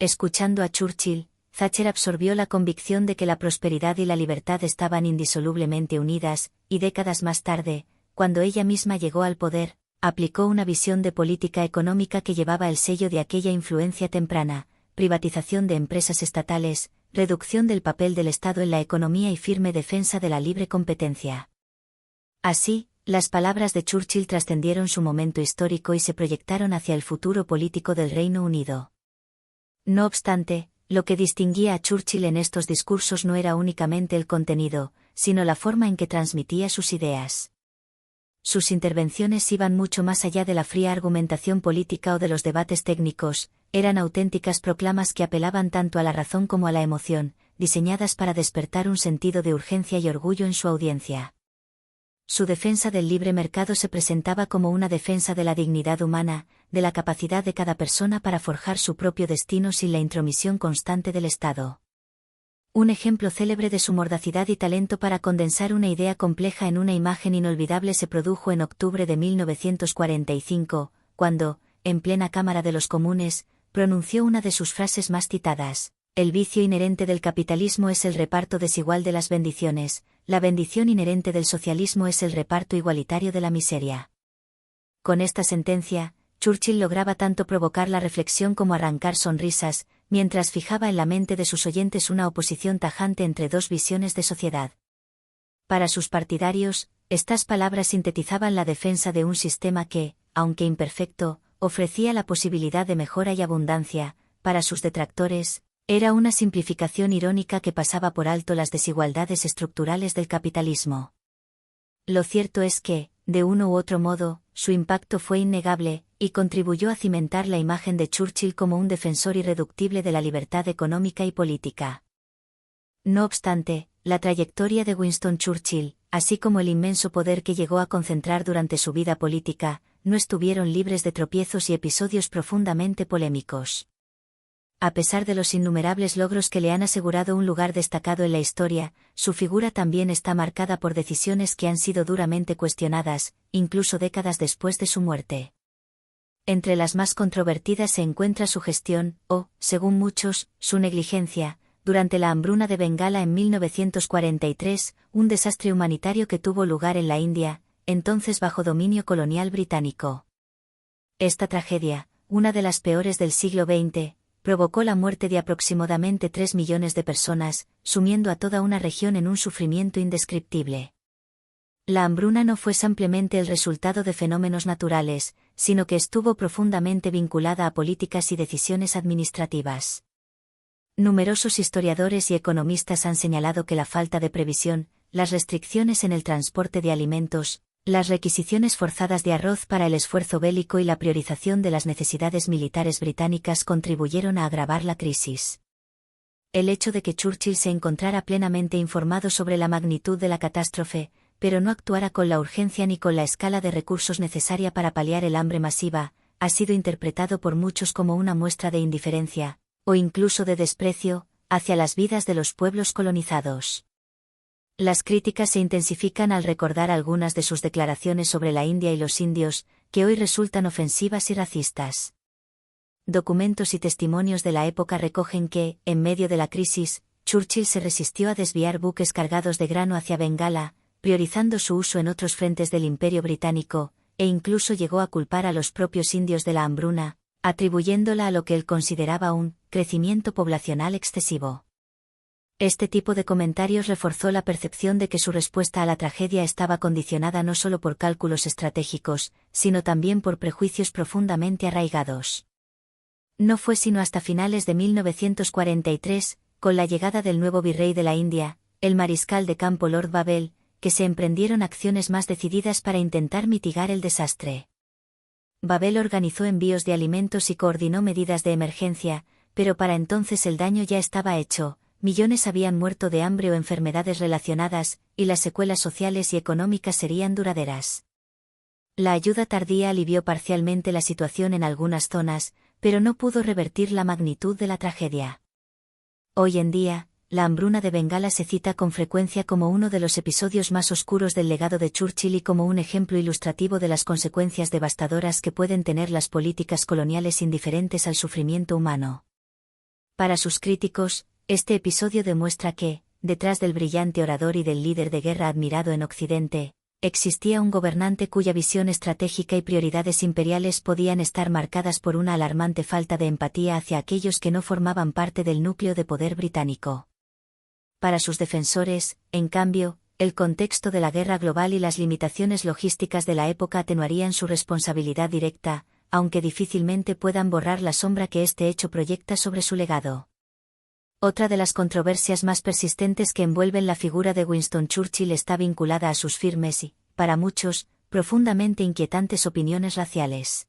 Escuchando a Churchill, Thatcher absorbió la convicción de que la prosperidad y la libertad estaban indisolublemente unidas, y décadas más tarde, cuando ella misma llegó al poder, aplicó una visión de política económica que llevaba el sello de aquella influencia temprana: privatización de empresas estatales, reducción del papel del Estado en la economía y firme defensa de la libre competencia. Así, las palabras de Churchill trascendieron su momento histórico y se proyectaron hacia el futuro político del Reino Unido. No obstante, lo que distinguía a Churchill en estos discursos no era únicamente el contenido, sino la forma en que transmitía sus ideas. Sus intervenciones iban mucho más allá de la fría argumentación política o de los debates técnicos, eran auténticas proclamas que apelaban tanto a la razón como a la emoción, diseñadas para despertar un sentido de urgencia y orgullo en su audiencia. Su defensa del libre mercado se presentaba como una defensa de la dignidad humana, de la capacidad de cada persona para forjar su propio destino sin la intromisión constante del Estado. Un ejemplo célebre de su mordacidad y talento para condensar una idea compleja en una imagen inolvidable se produjo en octubre de 1945, cuando, en plena Cámara de los Comunes, pronunció una de sus frases más citadas: "El vicio inherente del capitalismo es el reparto desigual de las bendiciones, la bendición inherente del socialismo es el reparto igualitario de la miseria". Con esta sentencia, Churchill lograba tanto provocar la reflexión como arrancar sonrisas, mientras fijaba en la mente de sus oyentes una oposición tajante entre dos visiones de sociedad. Para sus partidarios, estas palabras sintetizaban la defensa de un sistema que, aunque imperfecto, ofrecía la posibilidad de mejora y abundancia. Para sus detractores, era una simplificación irónica que pasaba por alto las desigualdades estructurales del capitalismo. Lo cierto es que, de uno u otro modo, su impacto fue innegable, y contribuyó a cimentar la imagen de Churchill como un defensor irreductible de la libertad económica y política. No obstante, la trayectoria de Winston Churchill, así como el inmenso poder que llegó a concentrar durante su vida política, no estuvieron libres de tropiezos y episodios profundamente polémicos. A pesar de los innumerables logros que le han asegurado un lugar destacado en la historia, su figura también está marcada por decisiones que han sido duramente cuestionadas, incluso décadas después de su muerte. Entre las más controvertidas se encuentra su gestión, o, según muchos, su negligencia, durante la hambruna de Bengala en 1943, un desastre humanitario que tuvo lugar en la India, entonces bajo dominio colonial británico. Esta tragedia, una de las peores del siglo XX, provocó la muerte de aproximadamente 3 millones de personas, sumiendo a toda una región en un sufrimiento indescriptible. La hambruna no fue simplemente el resultado de fenómenos naturales, sino que estuvo profundamente vinculada a políticas y decisiones administrativas. Numerosos historiadores y economistas han señalado que la falta de previsión, las restricciones en el transporte de alimentos, las requisiciones forzadas de arroz para el esfuerzo bélico y la priorización de las necesidades militares británicas contribuyeron a agravar la crisis. El hecho de que Churchill se encontrara plenamente informado sobre la magnitud de la catástrofe, pero no actuara con la urgencia ni con la escala de recursos necesaria para paliar el hambre masiva, ha sido interpretado por muchos como una muestra de indiferencia, o incluso de desprecio, hacia las vidas de los pueblos colonizados. Las críticas se intensifican al recordar algunas de sus declaraciones sobre la India y los indios, que hoy resultan ofensivas y racistas. Documentos y testimonios de la época recogen que, en medio de la crisis, Churchill se resistió a desviar buques cargados de grano hacia Bengala, priorizando su uso en otros frentes del Imperio Británico, e incluso llegó a culpar a los propios indios de la hambruna, atribuyéndola a lo que él consideraba un crecimiento poblacional excesivo. Este tipo de comentarios reforzó la percepción de que su respuesta a la tragedia estaba condicionada no solo por cálculos estratégicos, sino también por prejuicios profundamente arraigados. No fue sino hasta finales de 1943, con la llegada del nuevo virrey de la India, el mariscal de campo Lord Babel, que se emprendieron acciones más decididas para intentar mitigar el desastre. Babel organizó envíos de alimentos y coordinó medidas de emergencia, pero para entonces el daño ya estaba hecho. Millones habían muerto de hambre o enfermedades relacionadas, y las secuelas sociales y económicas serían duraderas. La ayuda tardía alivió parcialmente la situación en algunas zonas, pero no pudo revertir la magnitud de la tragedia. Hoy en día, la hambruna de Bengala se cita con frecuencia como uno de los episodios más oscuros del legado de Churchill y como un ejemplo ilustrativo de las consecuencias devastadoras que pueden tener las políticas coloniales indiferentes al sufrimiento humano. Para sus críticos, este episodio demuestra que, detrás del brillante orador y del líder de guerra admirado en Occidente, existía un gobernante cuya visión estratégica y prioridades imperiales podían estar marcadas por una alarmante falta de empatía hacia aquellos que no formaban parte del núcleo de poder británico. Para sus defensores, en cambio, el contexto de la guerra global y las limitaciones logísticas de la época atenuarían su responsabilidad directa, aunque difícilmente puedan borrar la sombra que este hecho proyecta sobre su legado. Otra de las controversias más persistentes que envuelven la figura de Winston Churchill está vinculada a sus firmes y, para muchos, profundamente inquietantes opiniones raciales.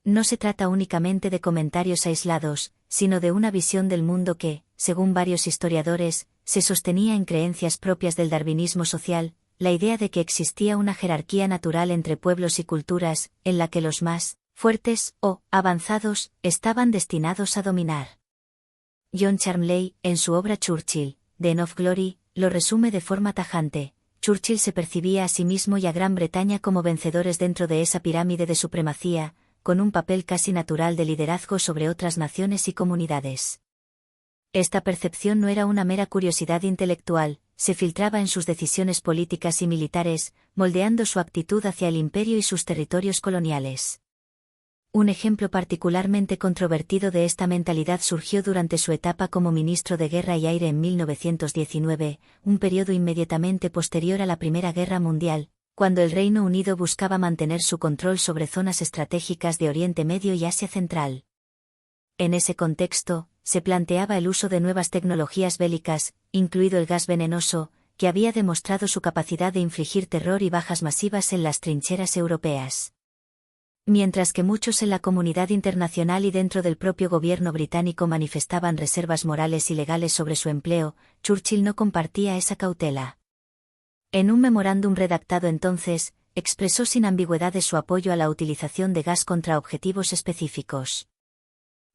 No se trata únicamente de comentarios aislados, sino de una visión del mundo que, según varios historiadores, se sostenía en creencias propias del darwinismo social, la idea de que existía una jerarquía natural entre pueblos y culturas, en la que los más fuertes o avanzados estaban destinados a dominar. John Charmley, en su obra Churchill, The End of Glory, lo resume de forma tajante. Churchill se percibía a sí mismo y a Gran Bretaña como vencedores dentro de esa pirámide de supremacía, con un papel casi natural de liderazgo sobre otras naciones y comunidades. Esta percepción no era una mera curiosidad intelectual, se filtraba en sus decisiones políticas y militares, moldeando su actitud hacia el imperio y sus territorios coloniales. Un ejemplo particularmente controvertido de esta mentalidad surgió durante su etapa como ministro de Guerra y Aire en 1919, un periodo inmediatamente posterior a la Primera Guerra Mundial, cuando el Reino Unido buscaba mantener su control sobre zonas estratégicas de Oriente Medio y Asia Central. En ese contexto, se planteaba el uso de nuevas tecnologías bélicas, incluido el gas venenoso, que había demostrado su capacidad de infligir terror y bajas masivas en las trincheras europeas. Mientras que muchos en la comunidad internacional y dentro del propio gobierno británico manifestaban reservas morales y legales sobre su empleo, Churchill no compartía esa cautela. En un memorándum redactado entonces, expresó sin ambigüedades su apoyo a la utilización de gas contra objetivos específicos.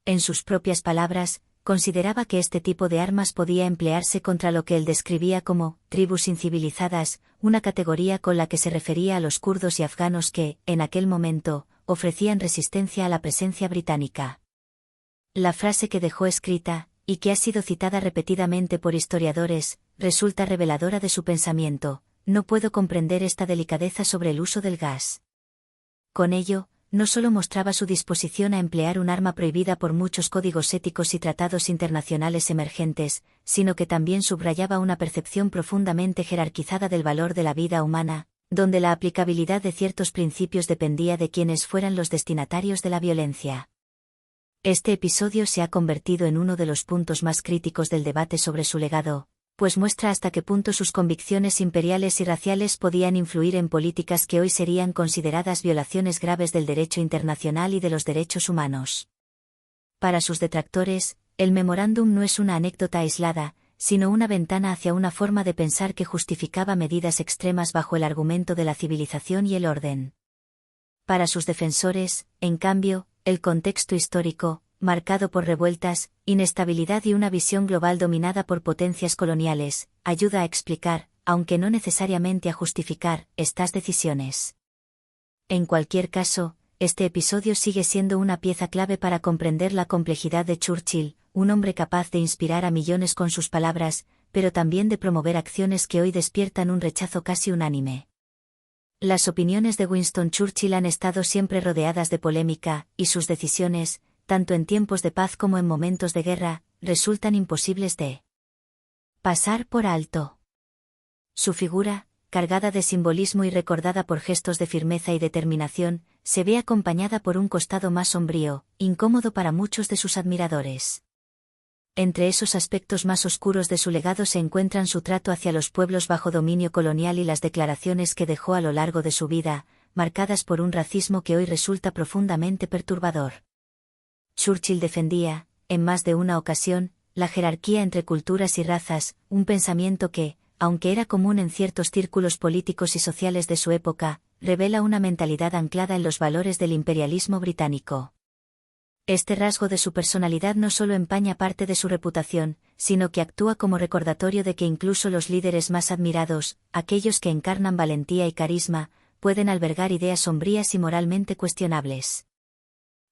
En sus propias palabras, consideraba que este tipo de armas podía emplearse contra lo que él describía como tribus incivilizadas, una categoría con la que se refería a los kurdos y afganos que, en aquel momento, ofrecían resistencia a la presencia británica. La frase que dejó escrita, y que ha sido citada repetidamente por historiadores, resulta reveladora de su pensamiento: no puedo comprender esta delicadeza sobre el uso del gas. Con ello, no solo mostraba su disposición a emplear un arma prohibida por muchos códigos éticos y tratados internacionales emergentes, sino que también subrayaba una percepción profundamente jerarquizada del valor de la vida humana, donde la aplicabilidad de ciertos principios dependía de quienes fueran los destinatarios de la violencia. Este episodio se ha convertido en uno de los puntos más críticos del debate sobre su legado, pues muestra hasta qué punto sus convicciones imperiales y raciales podían influir en políticas que hoy serían consideradas violaciones graves del derecho internacional y de los derechos humanos. Para sus detractores, el memorándum no es una anécdota aislada, sino una ventana hacia una forma de pensar que justificaba medidas extremas bajo el argumento de la civilización y el orden. Para sus defensores, en cambio, el contexto histórico, marcado por revueltas, inestabilidad y una visión global dominada por potencias coloniales, ayuda a explicar, aunque no necesariamente a justificar, estas decisiones. En cualquier caso, este episodio sigue siendo una pieza clave para comprender la complejidad de Churchill, un hombre capaz de inspirar a millones con sus palabras, pero también de promover acciones que hoy despiertan un rechazo casi unánime. Las opiniones de Winston Churchill han estado siempre rodeadas de polémica, y sus decisiones, tanto en tiempos de paz como en momentos de guerra, resultan imposibles de pasar por alto. Su figura, cargada de simbolismo y recordada por gestos de firmeza y determinación, se ve acompañada por un costado más sombrío, incómodo para muchos de sus admiradores. Entre esos aspectos más oscuros de su legado se encuentran su trato hacia los pueblos bajo dominio colonial y las declaraciones que dejó a lo largo de su vida, marcadas por un racismo que hoy resulta profundamente perturbador. Churchill defendía, en más de una ocasión, la jerarquía entre culturas y razas, un pensamiento que, aunque era común en ciertos círculos políticos y sociales de su época, revela una mentalidad anclada en los valores del imperialismo británico. Este rasgo de su personalidad no solo empaña parte de su reputación, sino que actúa como recordatorio de que incluso los líderes más admirados, aquellos que encarnan valentía y carisma, pueden albergar ideas sombrías y moralmente cuestionables.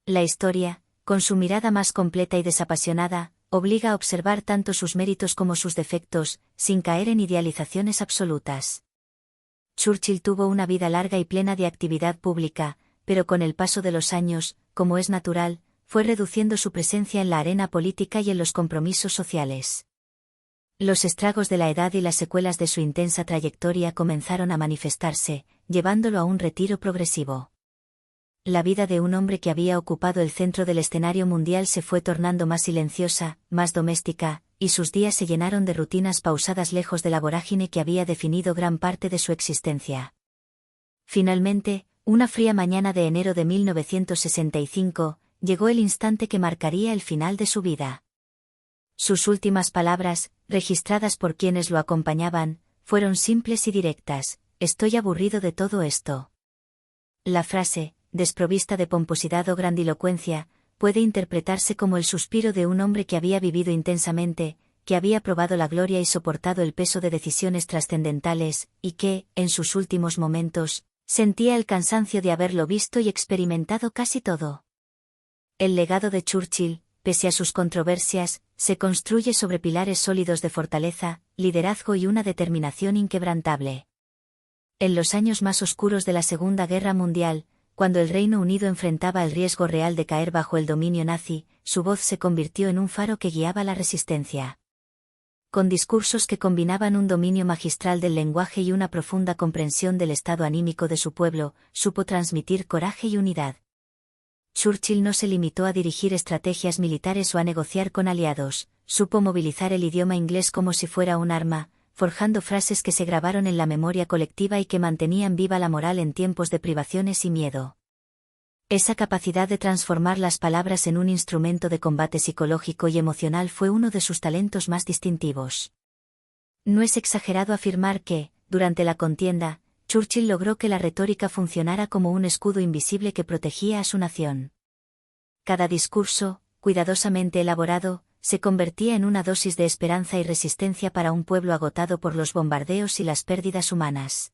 La historia, con su mirada más completa y desapasionada, obliga a observar tanto sus méritos como sus defectos, sin caer en idealizaciones absolutas. Churchill tuvo una vida larga y plena de actividad pública, pero con el paso de los años, como es natural, fue reduciendo su presencia en la arena política y en los compromisos sociales. Los estragos de la edad y las secuelas de su intensa trayectoria comenzaron a manifestarse, llevándolo a un retiro progresivo. La vida de un hombre que había ocupado el centro del escenario mundial se fue tornando más silenciosa, más doméstica, y sus días se llenaron de rutinas pausadas lejos de la vorágine que había definido gran parte de su existencia. Finalmente, una fría mañana de enero de 1965, llegó el instante que marcaría el final de su vida. Sus últimas palabras, registradas por quienes lo acompañaban, fueron simples y directas: «Estoy aburrido de todo esto». La frase, desprovista de pomposidad o grandilocuencia, puede interpretarse como el suspiro de un hombre que había vivido intensamente, que había probado la gloria y soportado el peso de decisiones trascendentales, y que, en sus últimos momentos, sentía el cansancio de haberlo visto y experimentado casi todo. El legado de Churchill, pese a sus controversias, se construye sobre pilares sólidos de fortaleza, liderazgo y una determinación inquebrantable. En los años más oscuros de la Segunda Guerra Mundial, cuando el Reino Unido enfrentaba el riesgo real de caer bajo el dominio nazi, su voz se convirtió en un faro que guiaba la resistencia. Con discursos que combinaban un dominio magistral del lenguaje y una profunda comprensión del estado anímico de su pueblo, supo transmitir coraje y unidad. Churchill no se limitó a dirigir estrategias militares o a negociar con aliados, supo movilizar el idioma inglés como si fuera un arma, forjando frases que se grabaron en la memoria colectiva y que mantenían viva la moral en tiempos de privaciones y miedo. Esa capacidad de transformar las palabras en un instrumento de combate psicológico y emocional fue uno de sus talentos más distintivos. No es exagerado afirmar que, durante la contienda, Churchill logró que la retórica funcionara como un escudo invisible que protegía a su nación. Cada discurso, cuidadosamente elaborado, se convertía en una dosis de esperanza y resistencia para un pueblo agotado por los bombardeos y las pérdidas humanas.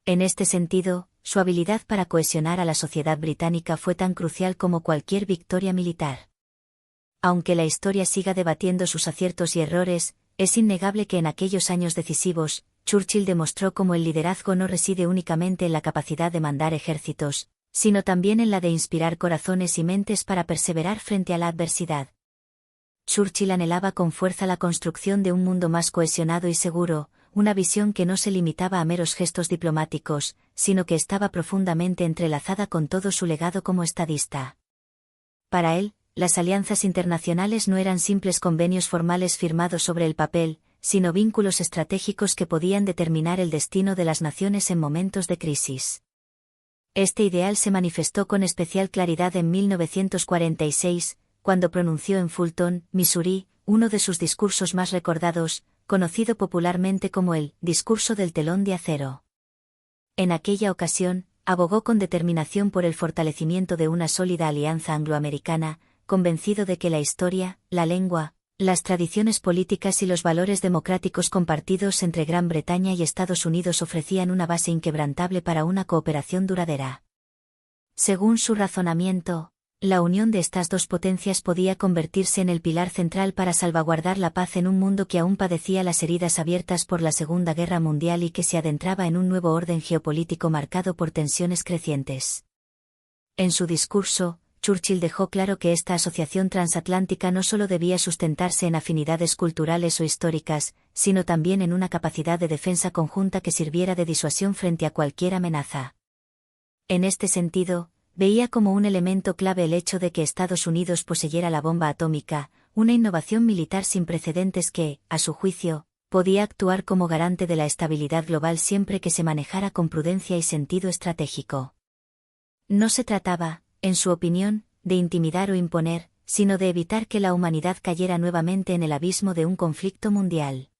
En este sentido, su habilidad para cohesionar a la sociedad británica fue tan crucial como cualquier victoria militar. Aunque la historia siga debatiendo sus aciertos y errores, es innegable que en aquellos años decisivos, Churchill demostró cómo el liderazgo no reside únicamente en la capacidad de mandar ejércitos, sino también en la de inspirar corazones y mentes para perseverar frente a la adversidad. Churchill anhelaba con fuerza la construcción de un mundo más cohesionado y seguro, una visión que no se limitaba a meros gestos diplomáticos, sino que estaba profundamente entrelazada con todo su legado como estadista. Para él, las alianzas internacionales no eran simples convenios formales firmados sobre el papel, sino vínculos estratégicos que podían determinar el destino de las naciones en momentos de crisis. Este ideal se manifestó con especial claridad en 1946, cuando pronunció en Fulton, Missouri, uno de sus discursos más recordados, conocido popularmente como el «discurso del telón de acero». En aquella ocasión, abogó con determinación por el fortalecimiento de una sólida alianza angloamericana, convencido de que la historia, la lengua, las tradiciones políticas y los valores democráticos compartidos entre Gran Bretaña y Estados Unidos ofrecían una base inquebrantable para una cooperación duradera. Según su razonamiento, la unión de estas dos potencias podía convertirse en el pilar central para salvaguardar la paz en un mundo que aún padecía las heridas abiertas por la Segunda Guerra Mundial y que se adentraba en un nuevo orden geopolítico marcado por tensiones crecientes. En su discurso, Churchill dejó claro que esta asociación transatlántica no solo debía sustentarse en afinidades culturales o históricas, sino también en una capacidad de defensa conjunta que sirviera de disuasión frente a cualquier amenaza. En este sentido, veía como un elemento clave el hecho de que Estados Unidos poseyera la bomba atómica, una innovación militar sin precedentes que, a su juicio, podía actuar como garante de la estabilidad global siempre que se manejara con prudencia y sentido estratégico. No se trataba, en su opinión, de intimidar o imponer, sino de evitar que la humanidad cayera nuevamente en el abismo de un conflicto mundial.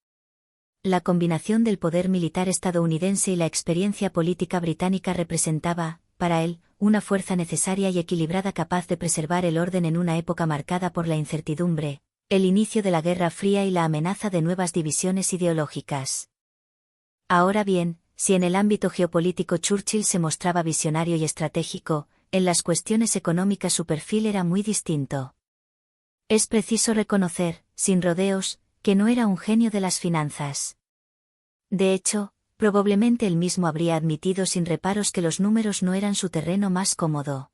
La combinación del poder militar estadounidense y la experiencia política británica representaba, para él, una fuerza necesaria y equilibrada capaz de preservar el orden en una época marcada por la incertidumbre, el inicio de la Guerra Fría y la amenaza de nuevas divisiones ideológicas. Ahora bien, si en el ámbito geopolítico Churchill se mostraba visionario y estratégico, en las cuestiones económicas su perfil era muy distinto. Es preciso reconocer, sin rodeos, que no era un genio de las finanzas. De hecho, probablemente él mismo habría admitido sin reparos que los números no eran su terreno más cómodo.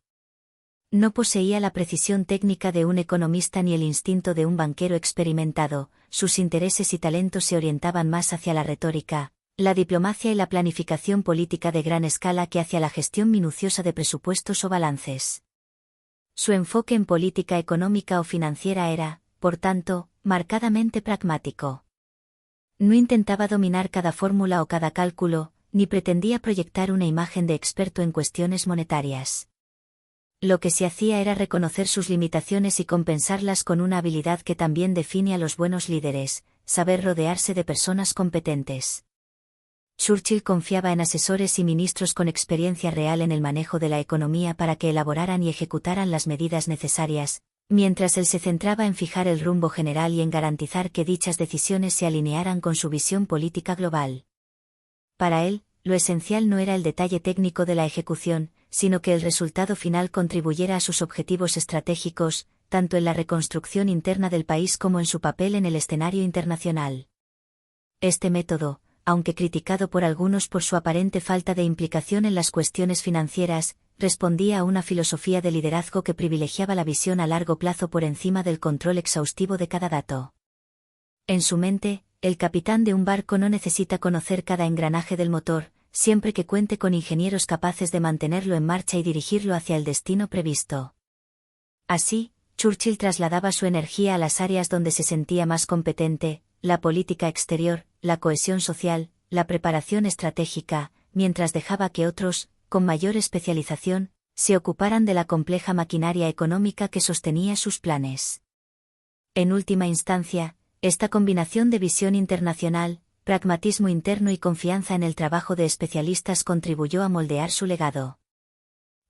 No poseía la precisión técnica de un economista ni el instinto de un banquero experimentado, sus intereses y talentos se orientaban más hacia la retórica, la diplomacia y la planificación política de gran escala que hacia la gestión minuciosa de presupuestos o balances. Su enfoque en política económica o financiera era, por tanto, marcadamente pragmático. No intentaba dominar cada fórmula o cada cálculo, ni pretendía proyectar una imagen de experto en cuestiones monetarias. Lo que se hacía era reconocer sus limitaciones y compensarlas con una habilidad que también define a los buenos líderes, saber rodearse de personas competentes. Churchill confiaba en asesores y ministros con experiencia real en el manejo de la economía para que elaboraran y ejecutaran las medidas necesarias, mientras él se centraba en fijar el rumbo general y en garantizar que dichas decisiones se alinearan con su visión política global. Para él, lo esencial no era el detalle técnico de la ejecución, sino que el resultado final contribuyera a sus objetivos estratégicos, tanto en la reconstrucción interna del país como en su papel en el escenario internacional. Este método, aunque criticado por algunos por su aparente falta de implicación en las cuestiones financieras, respondía a una filosofía de liderazgo que privilegiaba la visión a largo plazo por encima del control exhaustivo de cada dato. En su mente, el capitán de un barco no necesita conocer cada engranaje del motor, siempre que cuente con ingenieros capaces de mantenerlo en marcha y dirigirlo hacia el destino previsto. Así, Churchill trasladaba su energía a las áreas donde se sentía más competente: la política exterior, la cohesión social, la preparación estratégica, mientras dejaba que otros, con mayor especialización, se ocuparan de la compleja maquinaria económica que sostenía sus planes. En última instancia, esta combinación de visión internacional, pragmatismo interno y confianza en el trabajo de especialistas contribuyó a moldear su legado.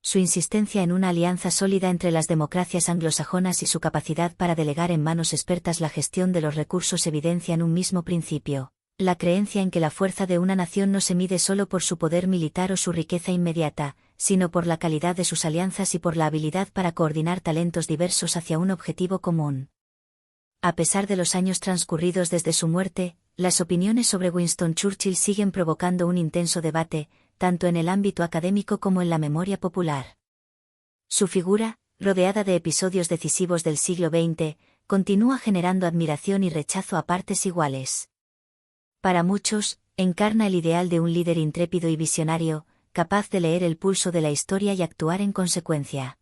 Su insistencia en una alianza sólida entre las democracias anglosajonas y su capacidad para delegar en manos expertas la gestión de los recursos evidencian un mismo principio: la creencia en que la fuerza de una nación no se mide solo por su poder militar o su riqueza inmediata, sino por la calidad de sus alianzas y por la habilidad para coordinar talentos diversos hacia un objetivo común. A pesar de los años transcurridos desde su muerte, las opiniones sobre Winston Churchill siguen provocando un intenso debate, tanto en el ámbito académico como en la memoria popular. Su figura, rodeada de episodios decisivos del siglo XX, continúa generando admiración y rechazo a partes iguales. Para muchos, encarna el ideal de un líder intrépido y visionario, capaz de leer el pulso de la historia y actuar en consecuencia.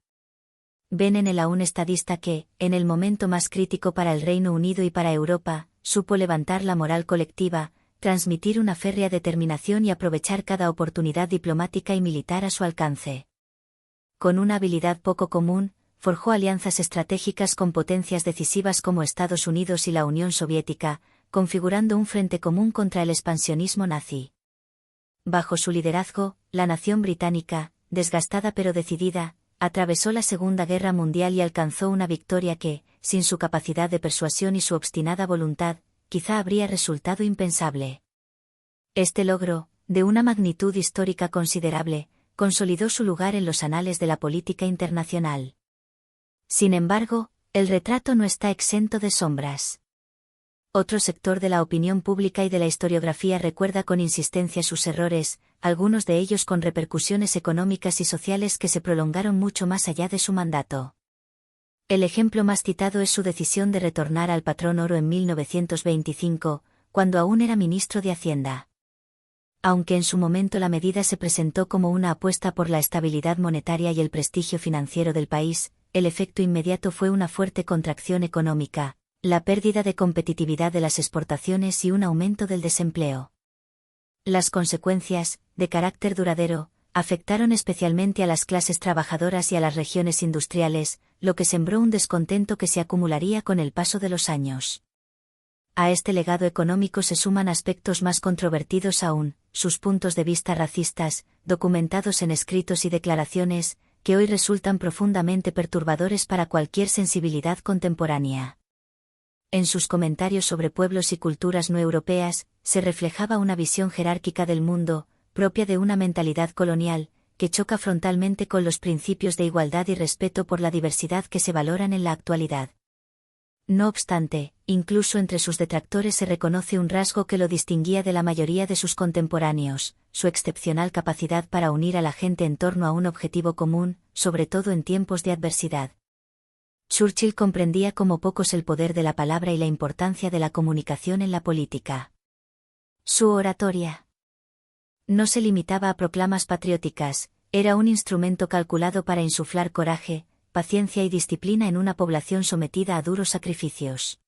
Ven en él a un estadista que, en el momento más crítico para el Reino Unido y para Europa, supo levantar la moral colectiva, transmitir una férrea determinación y aprovechar cada oportunidad diplomática y militar a su alcance. Con una habilidad poco común, forjó alianzas estratégicas con potencias decisivas como Estados Unidos y la Unión Soviética, configurando un frente común contra el expansionismo nazi. Bajo su liderazgo, la nación británica, desgastada pero decidida, atravesó la Segunda Guerra Mundial y alcanzó una victoria que, sin su capacidad de persuasión y su obstinada voluntad, quizá habría resultado impensable. Este logro, de una magnitud histórica considerable, consolidó su lugar en los anales de la política internacional. Sin embargo, el retrato no está exento de sombras. Otro sector de la opinión pública y de la historiografía recuerda con insistencia sus errores, algunos de ellos con repercusiones económicas y sociales que se prolongaron mucho más allá de su mandato. El ejemplo más citado es su decisión de retornar al patrón oro en 1925, cuando aún era ministro de Hacienda. Aunque en su momento la medida se presentó como una apuesta por la estabilidad monetaria y el prestigio financiero del país, el efecto inmediato fue una fuerte contracción económica, la pérdida de competitividad de las exportaciones y un aumento del desempleo. Las consecuencias, de carácter duradero, afectaron especialmente a las clases trabajadoras y a las regiones industriales, lo que sembró un descontento que se acumularía con el paso de los años. A este legado económico se suman aspectos más controvertidos aún: sus puntos de vista racistas, documentados en escritos y declaraciones, que hoy resultan profundamente perturbadores para cualquier sensibilidad contemporánea. En sus comentarios sobre pueblos y culturas no europeas, se reflejaba una visión jerárquica del mundo, propia de una mentalidad colonial, que choca frontalmente con los principios de igualdad y respeto por la diversidad que se valoran en la actualidad. No obstante, incluso entre sus detractores se reconoce un rasgo que lo distinguía de la mayoría de sus contemporáneos: su excepcional capacidad para unir a la gente en torno a un objetivo común, sobre todo en tiempos de adversidad. Churchill comprendía como pocos el poder de la palabra y la importancia de la comunicación en la política. Su oratoria no se limitaba a proclamas patrióticas, era un instrumento calculado para insuflar coraje, paciencia y disciplina en una población sometida a duros sacrificios.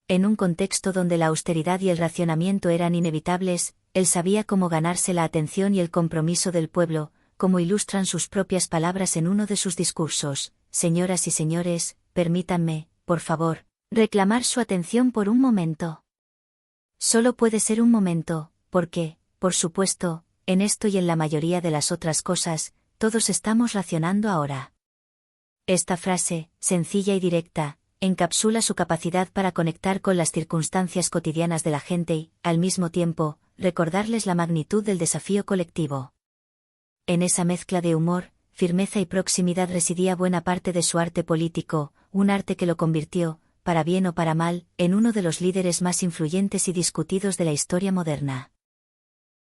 En un contexto donde la austeridad y el racionamiento eran inevitables, él sabía cómo ganarse la atención y el compromiso del pueblo, como ilustran sus propias palabras en uno de sus discursos: «Señoras y señores, permítanme, por favor, reclamar su atención por un momento. Solo puede ser un momento, porque, Por supuesto, en esto y en la mayoría de las otras cosas, todos estamos racionando ahora. Esta frase, sencilla y directa, encapsula su capacidad para conectar con las circunstancias cotidianas de la gente y, al mismo tiempo, recordarles la magnitud del desafío colectivo. En esa mezcla de humor, firmeza y proximidad residía buena parte de su arte político, un arte que lo convirtió, para bien o para mal, en uno de los líderes más influyentes y discutidos de la historia moderna.